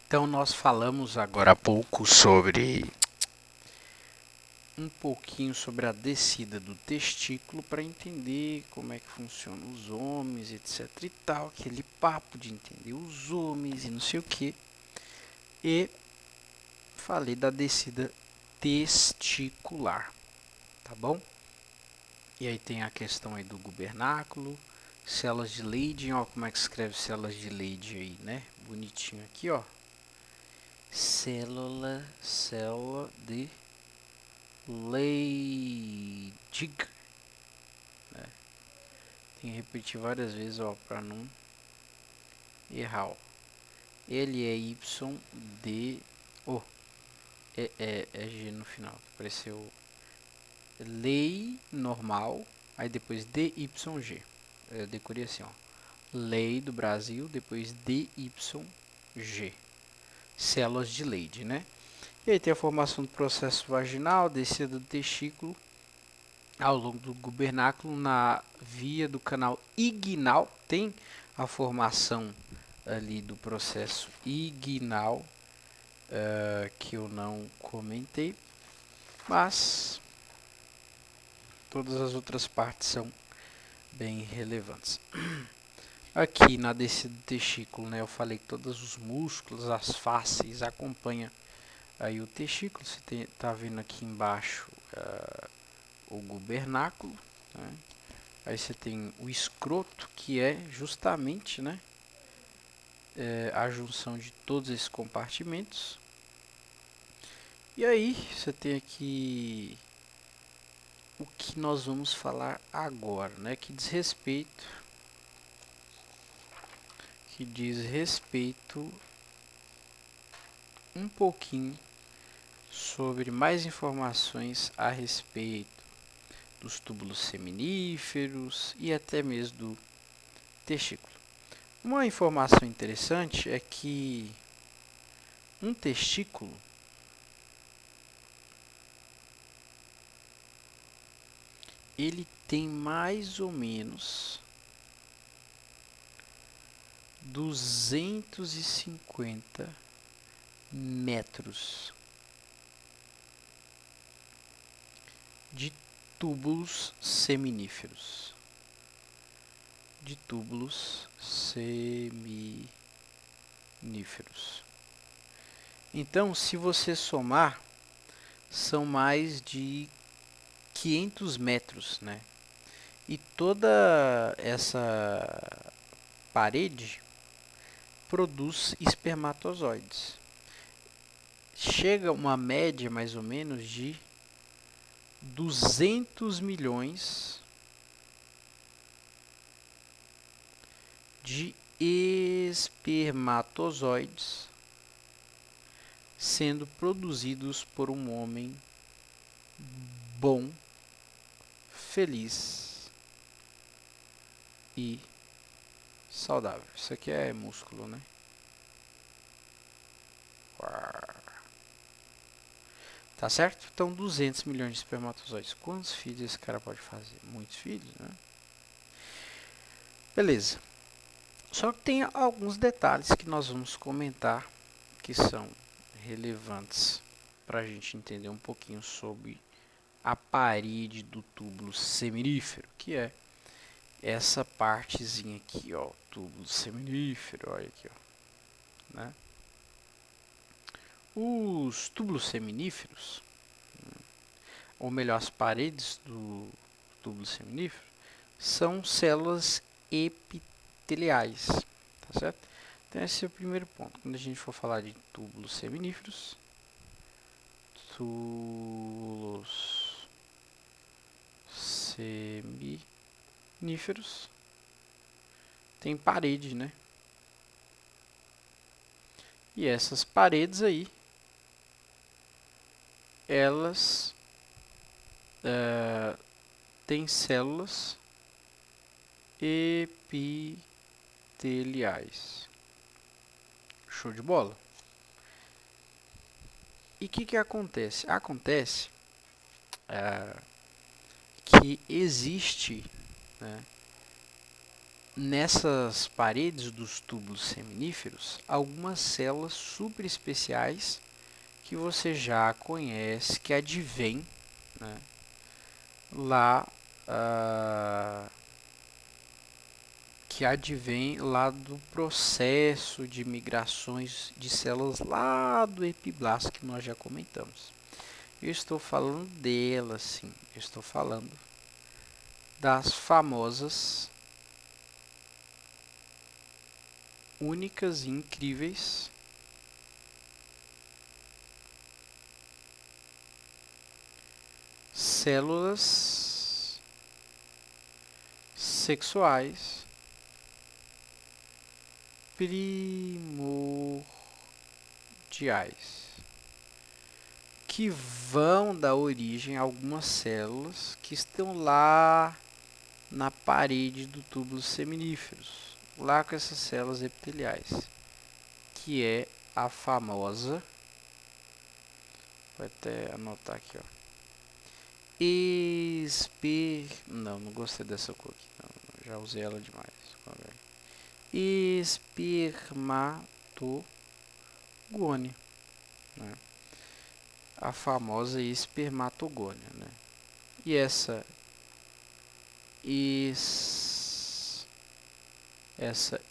Então nós falamos agora há pouco sobre um pouquinho sobre a descida do testículo para entender como é que funcionam os homens, etc e tal, aquele papo de entender os homens e não sei o que. E falei da descida testicular, tá bom? E aí tem a questão aí do gubernáculo, células de Leydig, ó, como é que escreve células de Leydig aí, né? Bonitinho aqui, ó. Célula de Leydig, né? Tem que repetir várias vezes, ó, para não errar, ó. Ele é Y, D, oh, é G no final. Apareceu lei normal, aí depois DYG. Eu decorei assim, ó. Lei do Brasil, depois DYG. Células de Leydig, né? E aí tem a formação do processo vaginal, descida do testículo ao longo do gubernáculo na via do canal inguinal. Tem a formação ali do processo inguinal, que eu não comentei, mas todas as outras partes são bem relevantes. Aqui na descida do testículo, né, eu falei que todos os músculos, as fásceis acompanham aí o testículo. Você está vendo aqui embaixo o gubernáculo, né? Aí você tem o escroto, que é justamente, né, a junção de todos esses compartimentos. E aí você tem aqui o que nós vamos falar agora, né, que diz respeito um pouquinho sobre mais informações a respeito dos túbulos seminíferos e até mesmo do testículo. Uma informação interessante é que um testículo ele tem mais ou menos 250 metros de túbulos seminíferos. Então, se você somar, são mais de 500 metros, né? E toda essa parede produz espermatozoides. Chega uma média mais ou menos de 200 milhões de espermatozoides sendo produzidos por um homem bom, feliz e saudável. Isso aqui é músculo, né? Tá certo? Então, 200 milhões de espermatozoides. Quantos filhos esse cara pode fazer? Muitos filhos, né? Beleza. Só que tem alguns detalhes que nós vamos comentar que são relevantes para a gente entender um pouquinho sobre a parede do túbulo seminífero, que é essa partezinha aqui, ó, túbulo seminífero, olha aqui, ó, né? Os túbulos seminíferos, ou melhor, as paredes do túbulo seminífero, são células epiteliais, tá certo? Então esse é o primeiro ponto. Quando a gente for falar de túbulos seminíferos, tem parede, né? E essas paredes aí, elas têm células epiteliais. Show de bola. E o que acontece? Acontece que existe, né, nessas paredes dos túbulos seminíferos algumas células super especiais que você já conhece, que advém, né, lá do processo de migrações de células lá do epiblasto que nós já comentamos. Eu estou falando delas, sim. Eu estou falando das famosas, únicas e incríveis células sexuais primordiais, que vão dar origem a algumas células que estão lá na parede do túbulo seminíferos, lá com essas células epiteliais, que é a famosa, vou até anotar aqui, ó, não gostei dessa cor aqui, não, já usei ela demais. Espermatogônia, né? A famosa espermatogônia, né? E essa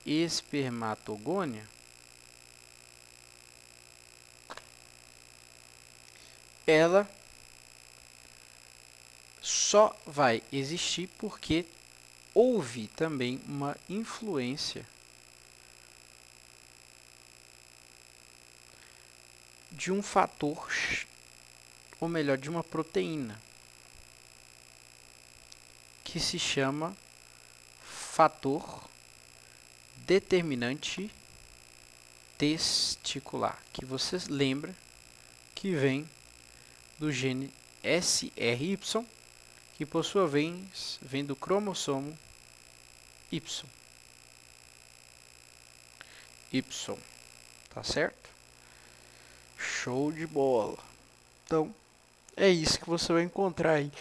espermatogônia, ela só vai existir porque houve também uma influência de um fator, ou melhor, de uma proteína, que se chama fator determinante testicular, que vocês lembram que vem do gene SRY, que por sua vez vem do cromossomo Y. Tá certo? Show de bola. Então, é isso que você vai encontrar aí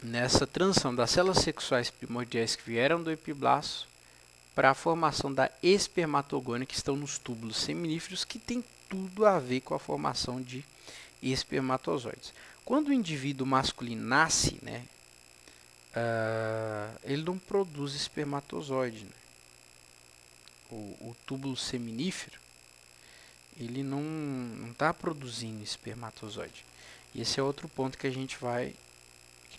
nessa transição das células sexuais primordiais que vieram do epiblasto para a formação da espermatogônia, que estão nos túbulos seminíferos, que tem tudo a ver com a formação de espermatozoides. Quando o indivíduo masculino nasce, né, ele não produz espermatozoide, né? O túbulo seminífero, ele não está produzindo espermatozoide. E esse é outro ponto que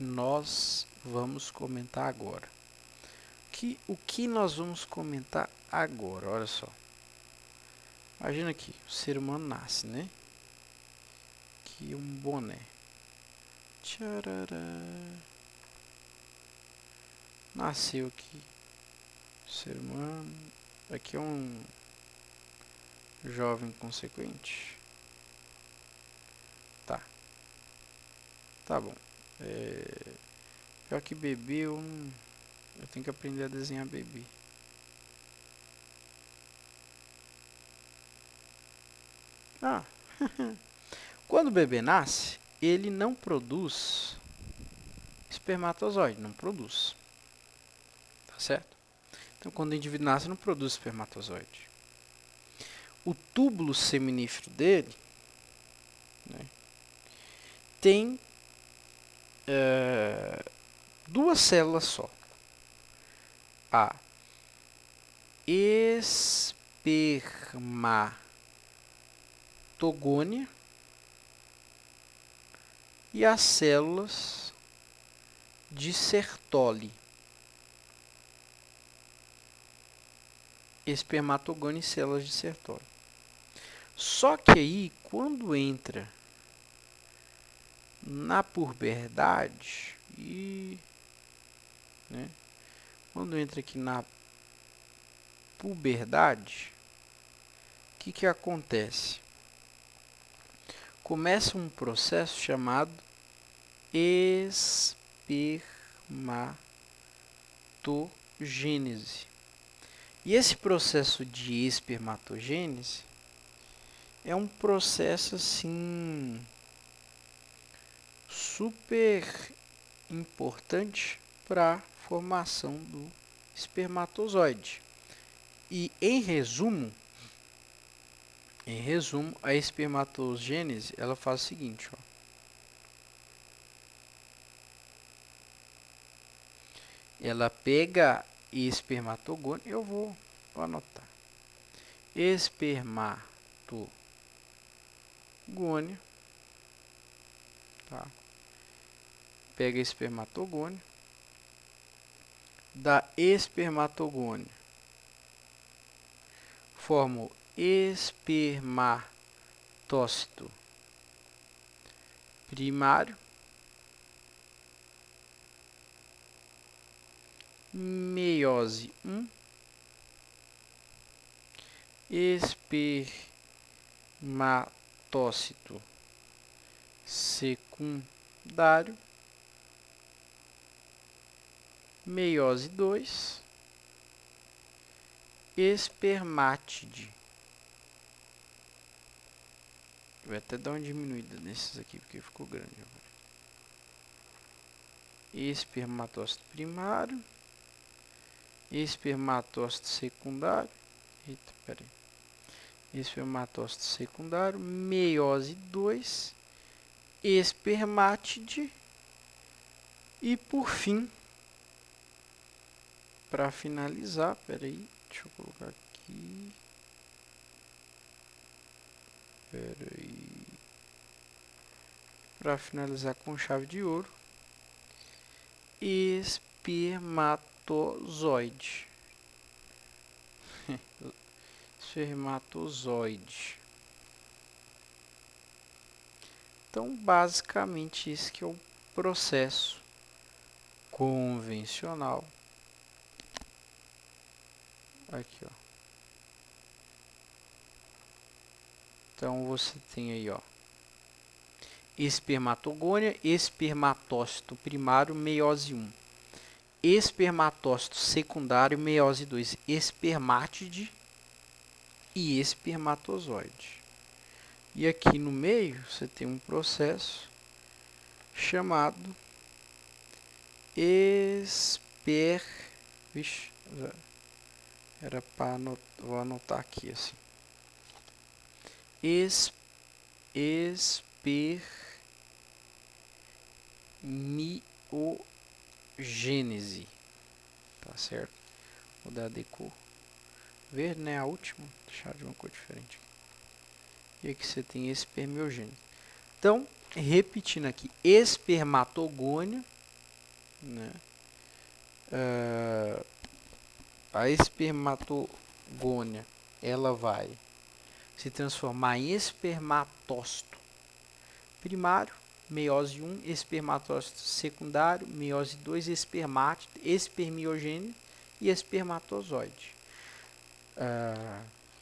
nós vamos comentar agora. O que nós vamos comentar agora? Olha só. Imagina aqui, o ser humano nasce, né? Aqui um boné. Tcharará. Nasceu aqui o ser humano. Aqui é um jovem consequente. Tá bom. Pior que bebê, eu tenho que aprender a desenhar bebê. Quando o bebê nasce, ele não produz espermatozoide, não produz. Tá certo? Então, quando o indivíduo nasce, não produz espermatozoide. O túbulo seminífero dele, né, tem duas células só. A espermatogônia e as células de Sertoli. Espermatogônia e células de Sertoli. Só que aí, quando entra na puberdade, quando entra aqui na puberdade, o que acontece? Começa um processo chamado espermatogênese. E esse processo de espermatogênese é um processo assim super importante para formação do espermatozoide. E em resumo, a espermatogênese ela faz o seguinte, ó. Ela pega espermatogônio, eu vou anotar. Espermatogônio, tá? Pega espermatogônio, da espermatogônio forma o espermatócito primário, meiose 1, espermatócito secundário, meiose 2, espermátide. Vou até dar uma diminuída nesses aqui, porque ficou grande agora. Espermatócito primário, espermatócito secundário, eita, peraí. Espermatócito secundário, meiose 2, espermátide e por fim, para finalizar, peraí, deixa eu colocar aqui. Para finalizar com chave de ouro, espermatozoide. Espermatozoide. Então, basicamente, esse que é o processo convencional. Aqui, ó. Então, você tem aí, ó, espermatogônia, espermatócito primário, meiose 1. Espermatócito secundário, meiose 2. Espermátide e espermatozoide. E aqui no meio, você tem um processo chamado Vixe, era para anotar, vou anotar aqui assim. Espermiogênese. Tá certo? Vou dar a decor verde, né? A última. Deixar de uma cor diferente. E aqui você tem espermiogênese. Então, repetindo aqui, espermatogônia, né? A espermatogônia, ela vai se transformar em espermatócito primário, meiose 1, espermatócito secundário, meiose 2, espermátide, espermiogênese e espermatozoide.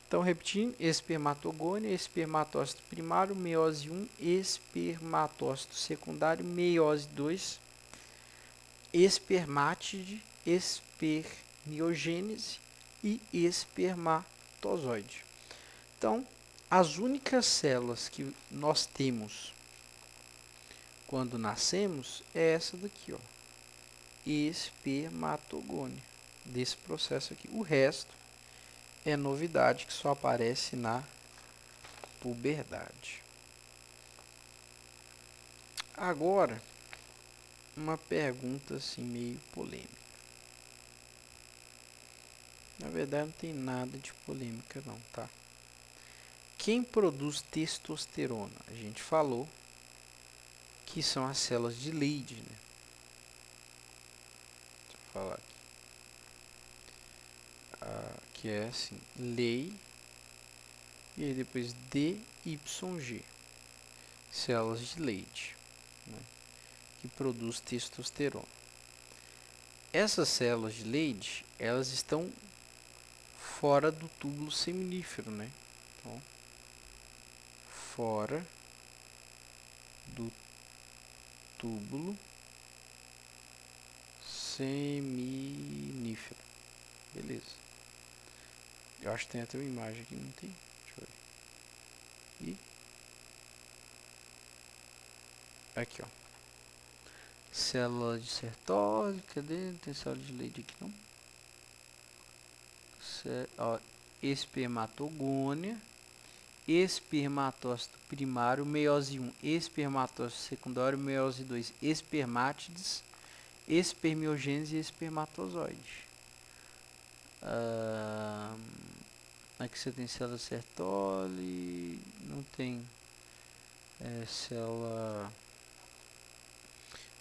Então, repetindo, espermatogônia, espermatócito primário, meiose 1, espermatócito secundário, meiose 2, espermátide, espermiogênese e espermatozoide. Então, as únicas células que nós temos quando nascemos é essa daqui, ó, espermatogônia, desse processo aqui. O resto é novidade que só aparece na puberdade. Agora, uma pergunta assim meio polêmica. Na verdade, não tem nada de polêmica não, tá? Quem produz testosterona? A gente falou que são as células de Leydig, né? Deixa eu falar aqui. Que é assim, Ley e aí depois DYG, células de Leydig, né? Que produz testosterona. Essas células de Leydig, elas estão fora do túbulo seminífero, né? Então, fora do túbulo seminífero. Beleza. Eu acho que tem até uma imagem aqui, não tem? Deixa eu ver. E aqui, ó. Célula de Sertoli, cadê? Não tem célula de Leydig aqui não. Ó, espermatogônia, espermatócito primário, meiose 1, espermatócito secundário, meiose 2, espermátides, espermiogênese e espermatozoide. Aqui você tem célula Sertoli, não tem célula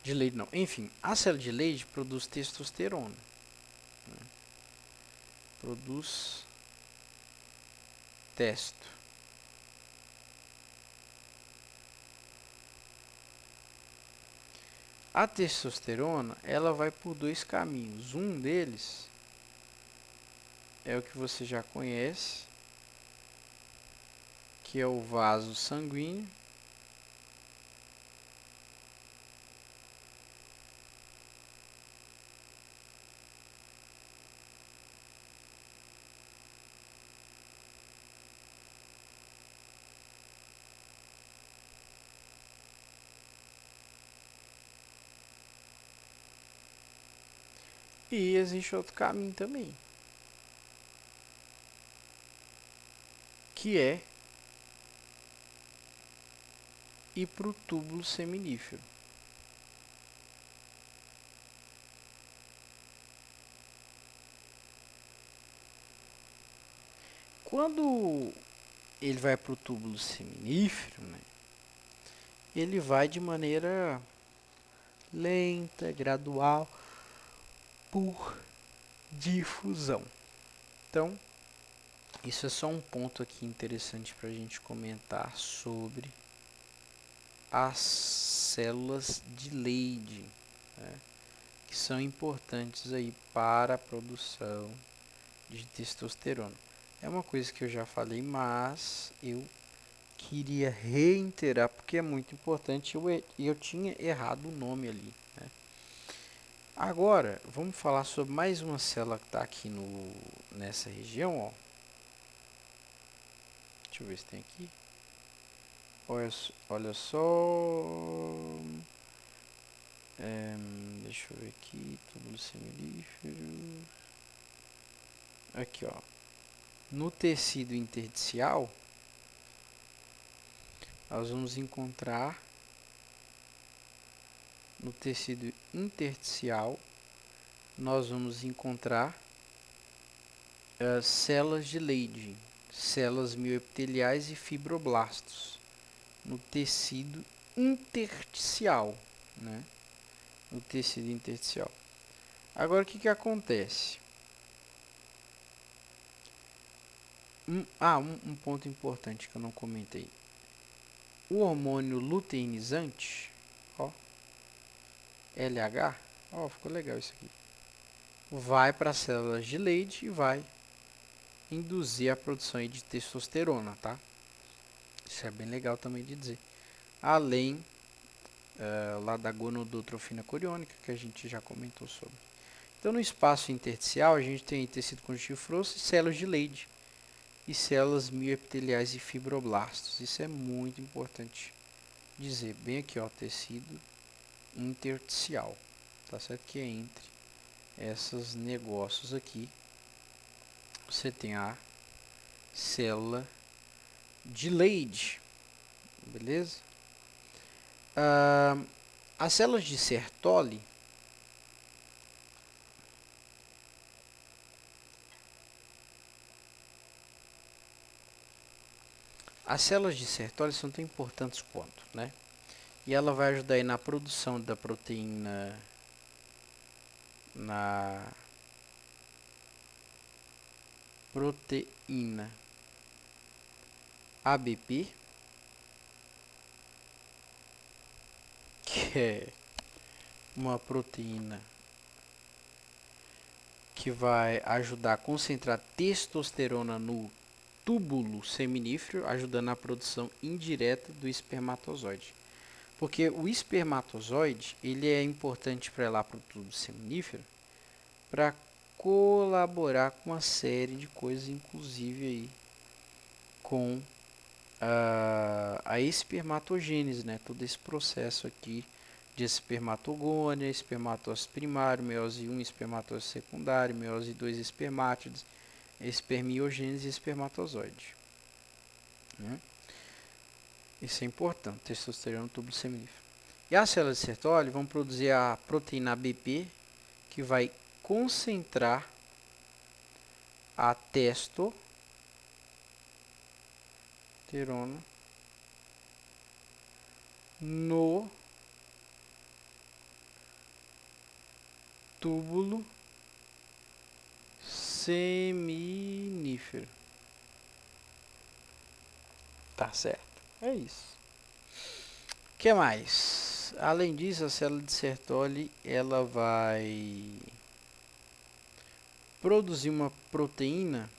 de Leydig não. Enfim, a célula de Leydig produz testosterona. Produz testo. A testosterona, ela vai por dois caminhos. Um deles é o que você já conhece, que é o vaso sanguíneo. E existe outro caminho também, que é ir para o túbulo seminífero. Quando ele vai para o túbulo seminífero, né, ele vai de maneira lenta, gradual, por difusão. Então, isso é só um ponto aqui interessante para a gente comentar sobre as células de Leydig, né, que são importantes aí para a produção de testosterona. É uma coisa que eu já falei, mas eu queria reiterar porque é muito importante e eu tinha errado o nome ali, né? Agora, vamos falar sobre mais uma célula que está aqui nessa região, ó. Deixa eu ver se tem aqui. Olha só. Deixa eu ver aqui. Túbulo semilífero. Aqui, ó. No tecido intersticial, nós vamos encontrar no tecido intersticial, nós vamos encontrar células de Leydig, células mioepiteliais e fibroblastos no tecido intersticial, né? No tecido intersticial. Agora, o que acontece? Um ponto importante que eu não comentei. O hormônio luteinizante, ó, LH, ó, ficou legal isso aqui, vai para as células de Leydig e vai induzir a produção aí de testosterona, tá? Isso é bem legal também de dizer. Além lá da gonodotrofina coriônica, que a gente já comentou sobre. Então, no espaço intersticial, a gente tem tecido conjuntivo frouxo e células de Leydig e células mioepiteliais e fibroblastos. Isso é muito importante dizer. Bem aqui, ó, tecido intersticial, tá certo? Que é entre esses negócios aqui, você tem a célula de Leydig, beleza? As células de Sertoli, são tão importantes quanto, né? E ela vai ajudar aí na produção da proteína, ABP, que é uma proteína que vai ajudar a concentrar testosterona no túbulo seminífero, ajudando na produção indireta do espermatozoide. Porque o espermatozoide, ele é importante para ir lá para o túbulo seminífero para colaborar com uma série de coisas, inclusive aí com a espermatogênese, né? Todo esse processo aqui de espermatogônia, espermatócito primário, meiose 1, espermatócito secundário, meiose 2, espermátides, espermiogênese e espermatozoide. Né? Isso é importante, testosterona no túbulo seminífero. E as células de Sertoli vão produzir a proteína ABP, que vai concentrar a testosterona no túbulo seminífero. Tá certo? É isso. O que mais? Além disso, a célula de Sertoli ela vai produzir uma proteína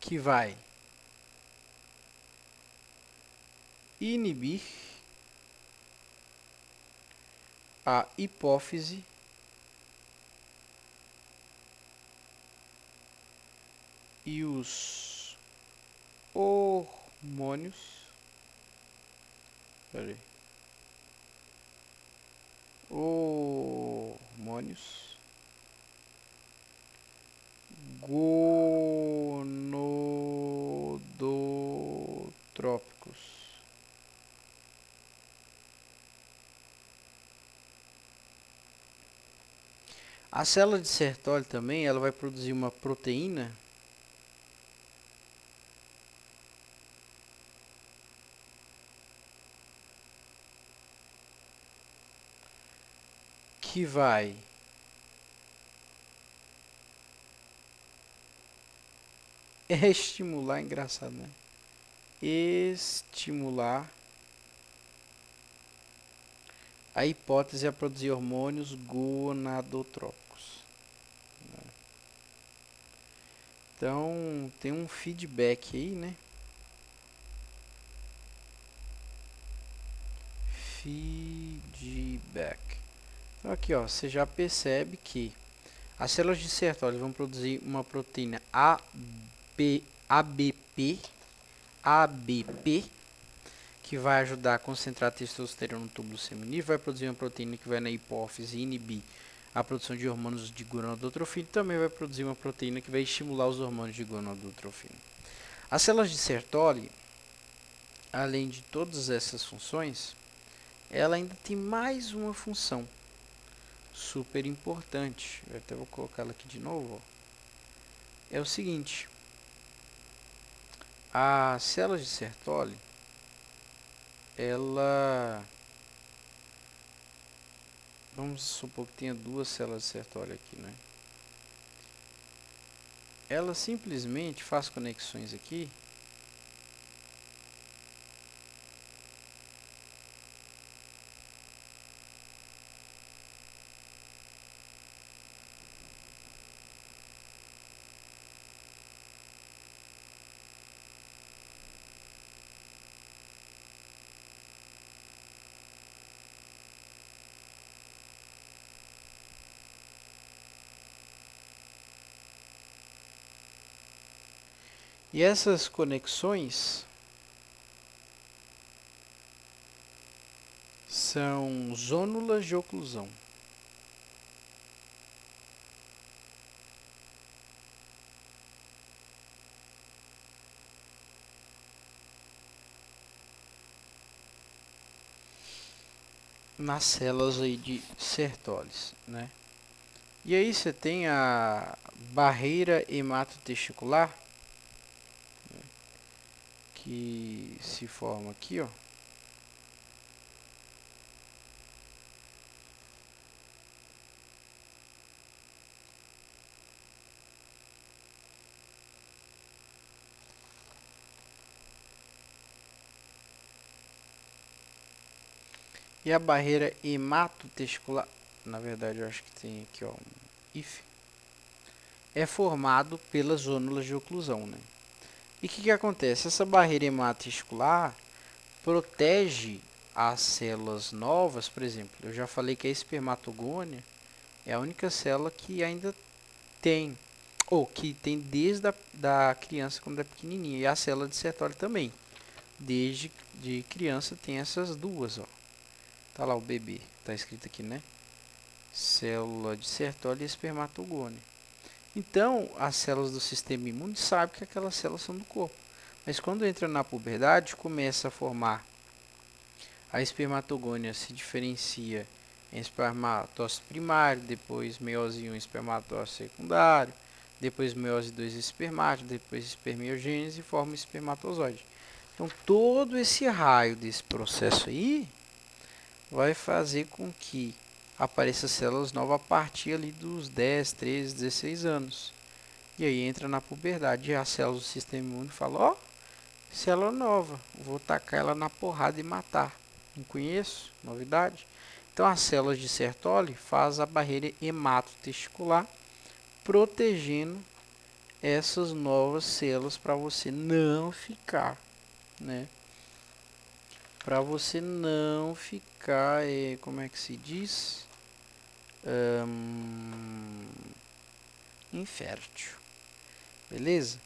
que vai inibir a hipófise e os hormônios gonadotrópicos. A célula de Sertoli também ela vai produzir uma proteína que vai estimular, engraçado, né? Estimular a hipótese a produzir hormônios gonadotrópicos. Então, tem um feedback aí, né? Feedback. Então, aqui, ó, você já percebe que as células de Sertoli vão produzir uma proteína ABP, que vai ajudar a concentrar a testosterona no túbulo seminífero, vai produzir uma proteína que vai na hipófise inibir a produção de hormônios de gonadotrofina, também vai produzir uma proteína que vai estimular os hormônios de gonadotrofina. As células de Sertoli, além de todas essas funções, ela ainda tem mais uma função super importante. Eu até vou colocar ela aqui de novo. Ó. É o seguinte: a célula de Sertoli, ela, vamos supor que tenha duas células de Sertoli aqui, né? Ela simplesmente faz conexões aqui e essas conexões são zônulas de oclusão. Nas células aí de Sertolis, né? E aí você tem a barreira hematotesticular, né, que se forma aqui, ó. E a barreira hematotesticular, na verdade eu acho que tem aqui, ó, um hífen, é formado pelas zônulas de oclusão, né? E o que acontece? Essa barreira hematotesticular protege as células novas, por exemplo. Eu já falei que a espermatogônia é a única célula que ainda tem ou que tem desde a da criança quando é pequenininha, e a célula de Sertoli também. Desde de criança tem essas duas, ó. Tá lá o bebê, tá escrito aqui, né? Célula de Sertoli e espermatogônio. Então, as células do sistema imune sabem que aquelas células são do corpo. Mas quando entra na puberdade, começa a formar a espermatogônia, se diferencia em espermatócito primário, depois meiose 1 espermatócito secundário, depois meiose 2 espermático, depois espermiogênese e forma espermatozoide. Então, todo esse raio desse processo aí vai fazer com que apareçam células novas a partir ali dos 10, 13, 16 anos. E aí entra na puberdade e as células do sistema imune falam, ó, célula nova, vou tacar ela na porrada e matar. Não conheço, novidade. Então as células de Sertoli fazem a barreira hematotesticular, protegendo essas novas células para você não ficar, né? Para você não ficar, como é que se diz? Infértil. Beleza?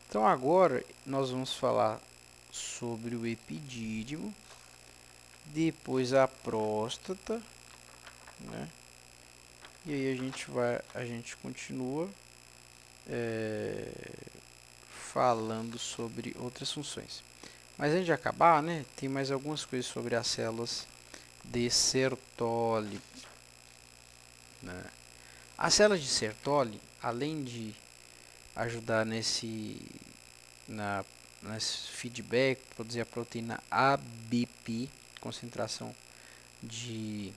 Então agora nós vamos falar sobre o epidídimo, depois a próstata, né? E aí a gente continua falando sobre outras funções. Mas antes de acabar, né, tem mais algumas coisas sobre as células de Sertoli, né? As células de Sertoli, além de ajudar nesse feedback, produzir a proteína ABP, concentração de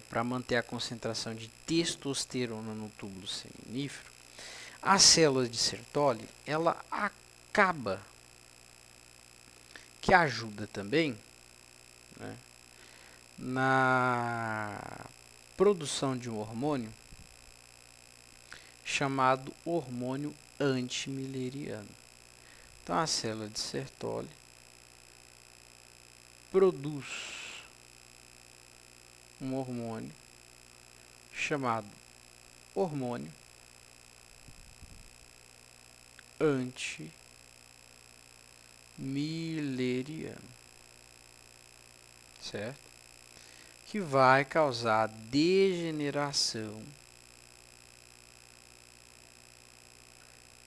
para manter a concentração de testosterona no túbulo seminífero, as células de Sertoli, ela acaba que ajuda também, né, na produção de um hormônio chamado hormônio antimileriano. Então a célula de Sertoli produz um hormônio chamado hormônio antimileriano, certo? Que vai causar degeneração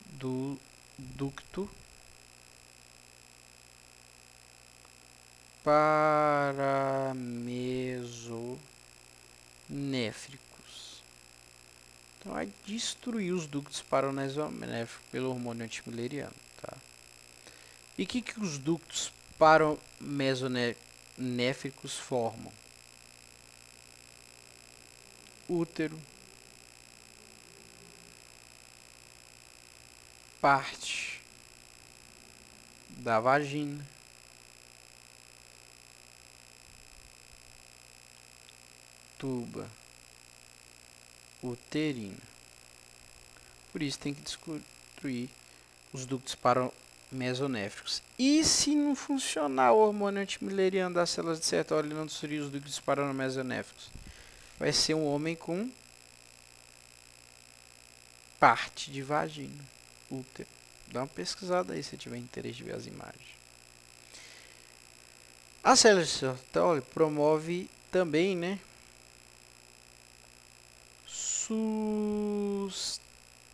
do ducto paramesonéfricos. Então, vai destruir os ductos paramesonéfricos pelo hormônio antimileriano. Tá? E o que os ductos paramesonéfricos formam? Útero, parte da vagina, tuba uterina. Por isso tem que destruir os ductos paramesonéfricos. E se não funcionar o hormônio antimileriano das células de Sertoli e não destruir os ductos paramesonéfricos? Vai ser um homem com parte de vagina, útero. Dá uma pesquisada aí se tiver interesse de ver as imagens. A célula de Sertoli promove também, né,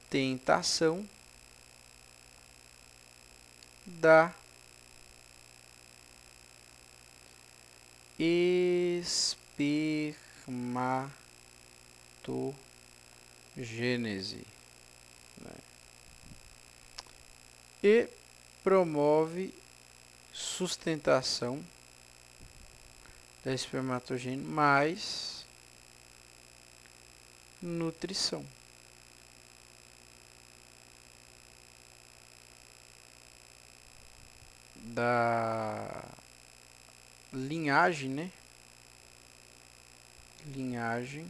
sustentação da espermatogênese, né? E promove sustentação da espermatogênese mais nutrição. Da linhagem, né? Linhagem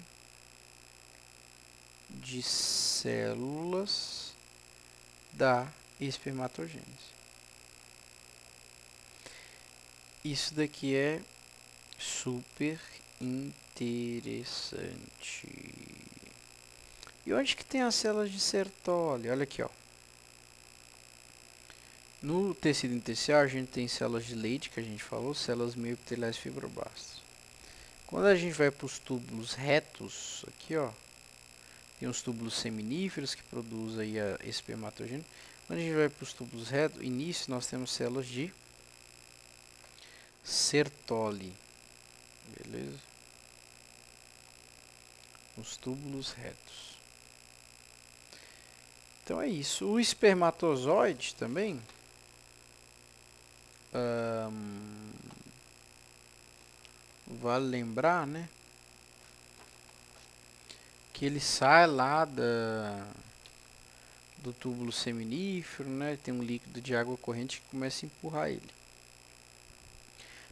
de células da espermatogênese. Isso daqui é super interessante. E onde que tem as células de Sertoli? Olha aqui, ó. No tecido intersticial a gente tem células de Leydig, que a gente falou, células mioepiteliais fibroblastas. Quando a gente vai para os túbulos retos, aqui ó, tem os túbulos seminíferos que produzem aí a espermatogênese. Quando a gente vai para os túbulos retos, início nós temos células de Sertoli, beleza? Os túbulos retos. Então é isso. O espermatozoide também, vale lembrar, né, que ele sai lá do túbulo seminífero, né, tem um líquido de água corrente que começa a empurrar ele.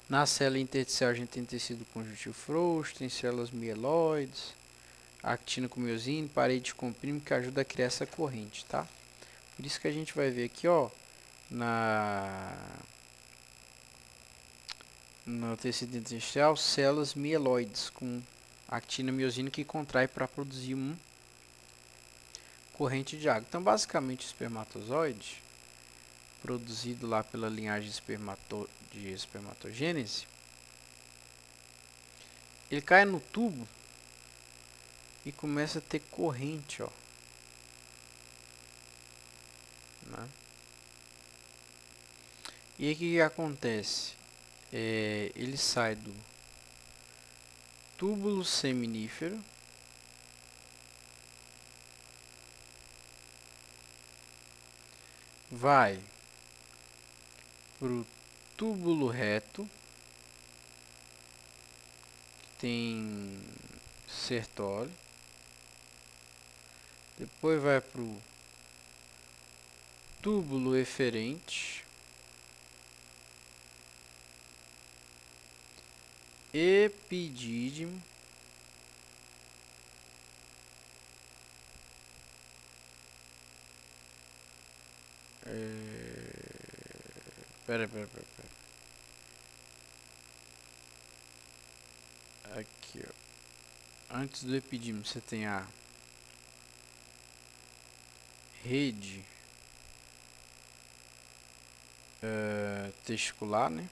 Na célula intersticial a gente tem tecido conjuntivo frouxo, tem células mieloides, actina com miosina, parede comprime que ajuda a criar essa corrente, tá? Por isso que a gente vai ver aqui, ó, no tecido intersticial, células mieloides com actina miosina que contrai para produzir uma corrente de água. Então, basicamente, o espermatozoide, produzido lá pela linhagem de espermatogênese, ele cai no tubo e começa a ter corrente, ó, né? E aí o que acontece? Ele sai do túbulo seminífero, vai para o túbulo reto, que tem Sertoli, depois vai para o túbulo eferente, epidídimo, pera. Aqui, ó. Antes do epidídimo você tem a rede testicular, né?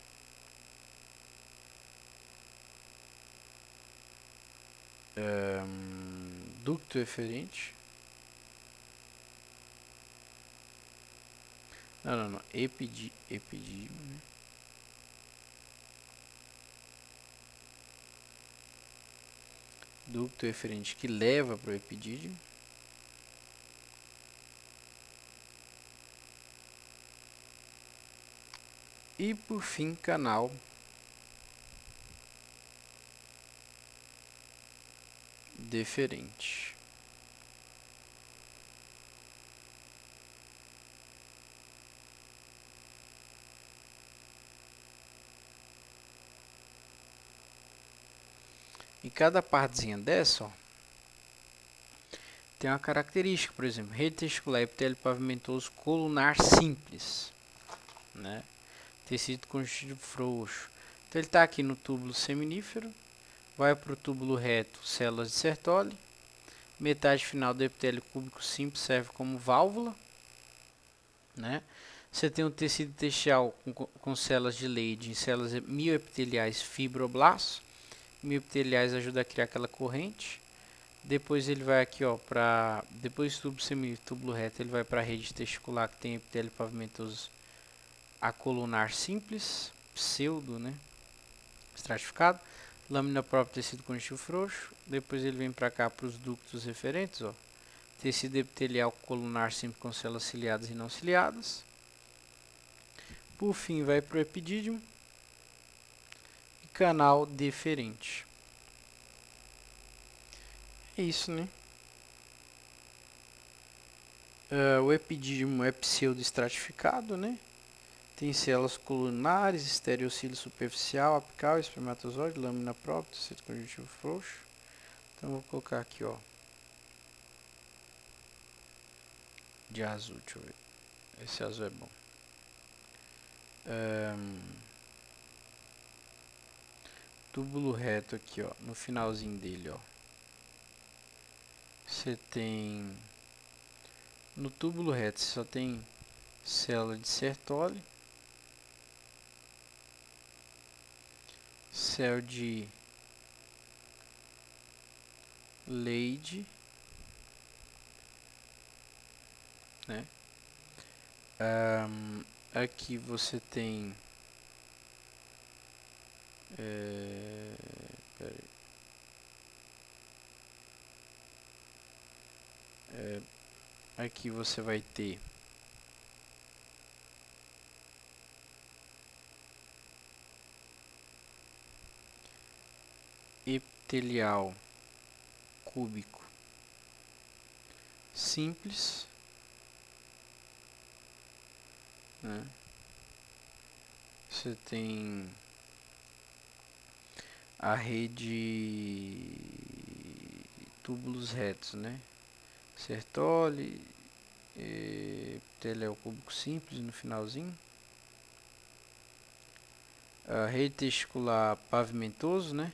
Ducto eferente. Não. Epidídimo, né? Ducto eferente que leva para o epidídimo. E por fim, canal deferente. E cada partezinha dessa, ó, tem uma característica, por exemplo, rede testicular epitélio pavimentoso colunar simples, né? Tecido conjuntivo frouxo. Então ele está aqui no túbulo seminífero, vai para o túbulo reto, células de Sertoli, metade final do epitélio cúbico simples serve como válvula, né? Você tem um tecido intersticial com células de Leydig, células mioepiteliais fibroblastos. Mioepiteliais ajuda a criar aquela corrente. Depois ele vai aqui, ó, para depois do túbulo seminífero, túbulo reto, ele vai para a rede testicular que tem epitélio pavimentoso acolunar simples, pseudo, né, estratificado, lâmina própria tecido conjuntivo frouxo. Depois ele vem para cá para os ductos referentes, ó, tecido epitelial colunar simples com células ciliadas e não ciliadas. Por fim vai para o epidídimo e canal deferente. É isso, né? O epidídimo é pseudo-estratificado, né? Tem células colunares, estereocílio superficial, apical, espermatozoide, lâmina própria, tecido conjuntivo frouxo. Então vou colocar aqui, ó, de azul, deixa eu ver. Esse azul é bom. Túbulo reto aqui, ó, no finalzinho dele, ó. você tem no túbulo reto, você só tem célula de Sertoli, célula de Leydig, né? Aqui você tem aqui você vai ter epitelial cúbico simples, né? Você tem a rede túbulos retos, né? Sertoli, epitelial cúbico simples no finalzinho. A rede testicular pavimentoso, né?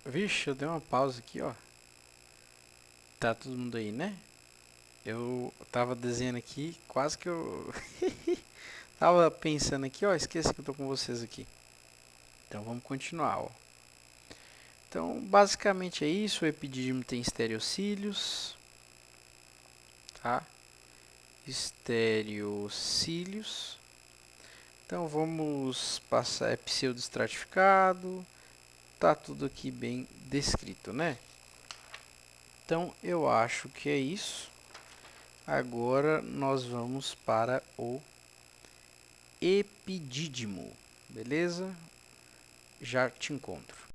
Vixe, eu dei uma pausa aqui, ó. Tá todo mundo aí, né? Eu tava desenhando aqui, quase que eu tava pensando aqui, ó, esqueci que eu tô com vocês aqui. Então vamos continuar, ó. Então, basicamente é isso, o epidídimo tem estereocílios, tá? Estereocílios. Então vamos passar, é pseudoestratificado, tá tudo aqui bem descrito, né? Então eu acho que é isso. Agora nós vamos para o epidídimo, beleza? Já te encontro.